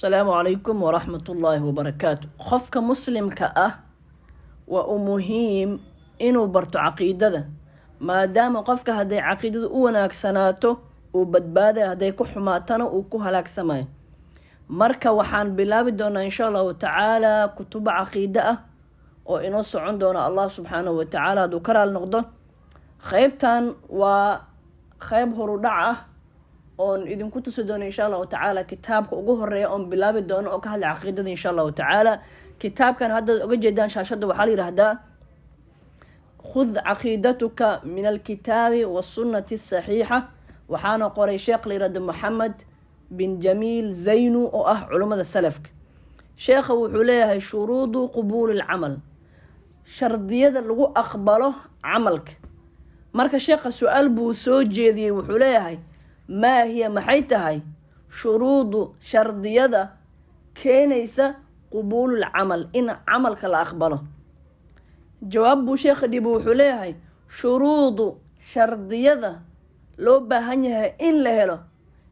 السلام عليكم ورحمة الله وبركاته. خفك مسلم كأه ومهم إنه برتو عقيدة ما دام قفك هدي عقيدة وناك سناته وبدبادة هدي كحماتنا وكهلاك سماي مركا وحان بلابدنا إن شاء الله تعالى كتب عقيدة وإنوص عندنا الله سبحانه وتعالى ذكر النقطة خيبتان وخيب هردعة oon idinku tusi doono insha allahu tacaala kitaabka ugu horeeya oon bilaabi doono oo ka hadla caqiidada insha allahu tacaala. kitaabkan haddaad oga jeedaan shaashadda waxaa la yidhaahdaa khud caqiidatuka min alkitaabi wasunnati asaxiixa, waxaana qoray sheekh la yidhahdo moxamed bin jamiil zaynu oo ah culummada salafka. sheekha wuxuu leeyahay shuruudu qubuuli lcamal, shardiyada lagu aqbalo camalka. marka sheekha su-aal buu soo jeediyey, wuxuu leeyahay maa hiya maxay tahay shuruudu shardiyada keenaysa qubuululcamal in camalka la aqbalo. jawaab buu sheekha dhibo, wuxuu leeyahay shuruudu shardiyada loo baahan yahay in la helo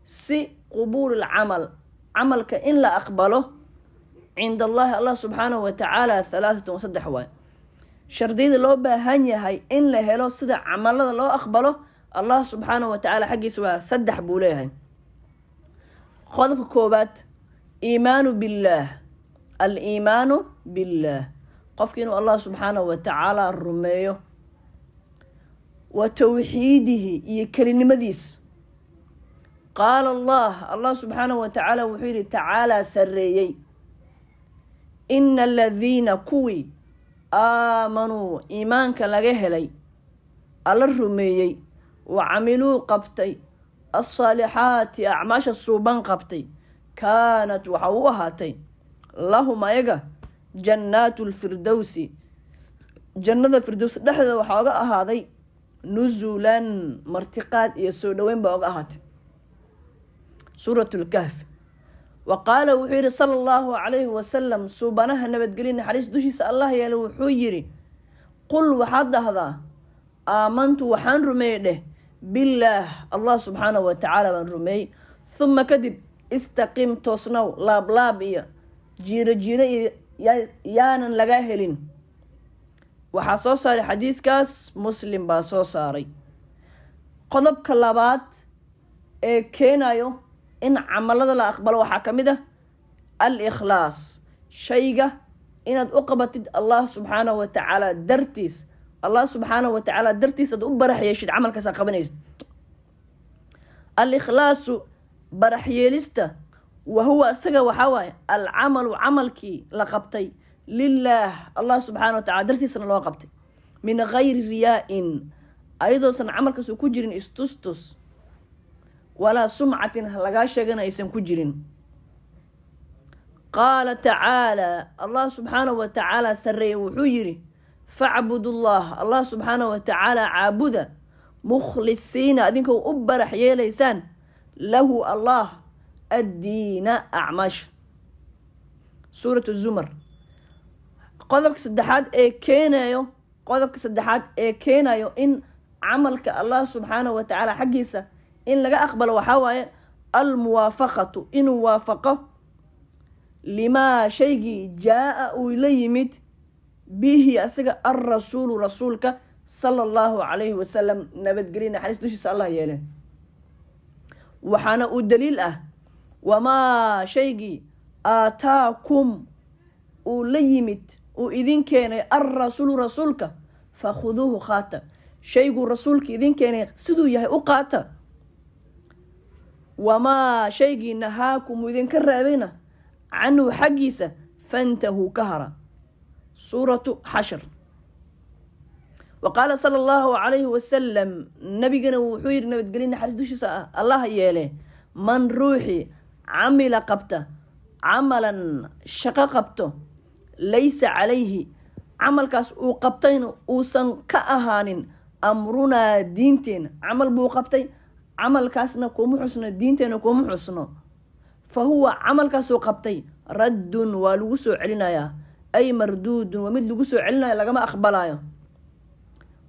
si qubuululcamal camalka in la aqbalo cinda allahi allah subxaanahu watacaala 3 waay. shardiyada loo baahan yahay in la helo sida camalada loo aqbalo allah subxaanahu watacaala xaggiisa waa 3 buu leeyahay. qodobka koobaad iimaanu billaah, aliimaanu billaah, qofki inuu allah subxaanahu watacaala rumeeyo, wa tawxiidihi iyo kelinimadiis. qaala allah subxaanahu watacaala wuxuu yidhi tacaalaa sareeyey, ina aladiina kuwii aamanuu iimaanka laga helay alla rumeeyey wacamiluu qabtay alsaalixaati acmaasha suuban qabtay kaanat waxa u ahaatay lahum ayaga jannaatu lfirdowsi, jannada firdows dhexdeeda waxaa oga ahaaday nusulan martiqaad iyo soo dhoweyn baa oga ahaatay. suurat lkahf. wa qaala wuxuu yidhi sala allahu calayhi wasalam, suubanaha nabadgelya naxariis dushiisa allah yeela wuxuu yidhi qul waxaad dhahdaa aamantu waxaan rumeeyey dheh billaah allah subxaanahu watacaala baan rumeeyey, huma kadib istaqim toosnow, laablaab iyo jiiro iyo yaanan lagaa helin. waxaa soo saaray xadiiskaas muslim baa soo saaray. qodobka labaad ee keenayo in camalada la aqbalo waxaa ka mid ah al-ikhlaas, shayga inaad u qabatid allah subxaanahu watacaala dartiis, allah subxaanahu watacaala dartiis aad u barax yeeshid camalkaas aad qabanaysid. al-ikhlaasu barax yeelista wa huwa isaga waxaa waaye alcamalu camalkii la qabtay lilaah allah subxaanahu watacaala dartiisana loo qabtay min gayri riyaa-in, ayadoosan camalkaas ku jirin istustus walaa sumcatin lagaa sheegana aysan ku jirin. qaala tacaala allah subxaanahu watacaala sareeye wuxuu yidhi facbudu llah allah subxaanahu watacaala caabuda mukhlisiina adinkoo u barax yeelaysaan lahu allah addiina acmaasha. suurat zumar. qodobka saddexaad ee keenayo in camalka allah subxaanahu watacaala xaggiisa in laga aqbalo waxaa waaye almuwaafaqatu, inuu waafaqo limaa shaygii jaa-a uu la yimid bihi asiga alrasuulu rasuulka sala allahu calayhi wasalam nabadgelya naxariis dushiisa allah yeele. waxaana uu daliil ah wamaa shaygii aataakum uu la yimid uu idin keenay alrasuulu rasuulka fakhuduuhu qaata, shayguu rasuulka idin keenay siduu yahay u qaata. wamaa shaygii nahaakum uu idinka raabayna canhu xaggiisa fantahuu ka hara. suuratu xashar. wa qaala sala allahu calayhi wasalam, nabigana wuxuu yidhi nabadgelya naxariis dushiisa allah yeele, man ruuxii camila qabta camalan shaqo qabto laysa calayhi camalkaas uu qabtayna uusan ka ahaanin amrunaa diinteena, camal buu qabtay camalkaasna kuma xusno, diinteena kuma xusno, fa huwa camalkaasuu qabtay raddun waa lagu soo celinayaa, ay marduudun waa mid lagu soo celinayo lagama aqbalayo.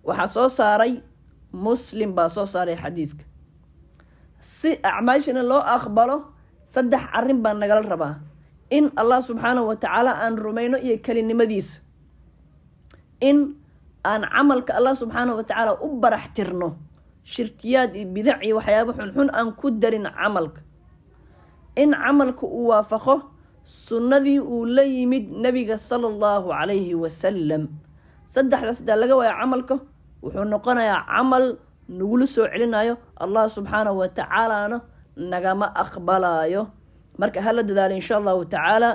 waxaa soo saaray muslim baa soo saaray xadiiska. si acmaashana loo aqbalo saddex arrin baan nagala rabaa in allah subxaanahu wa tacaala aan rumayno iyo kelinimadiisa, in aan camalka allah subxaanahu wa tacaala u barax tirno shirkiyaad iyo bidac iyo waxyaabo xunxun aan ku darin camalka, in camalka uu waafaqo sunnadii uu la yimid nabiga sala allahu calayhi wasalam. saddexdaas hadaa laga waayo camalka wuxuu noqonayaa camal nagula soo celinayo allah subxaanahu wa tacaalana nagama aqbalayo. marka hala dadaalo insha allahu tacaala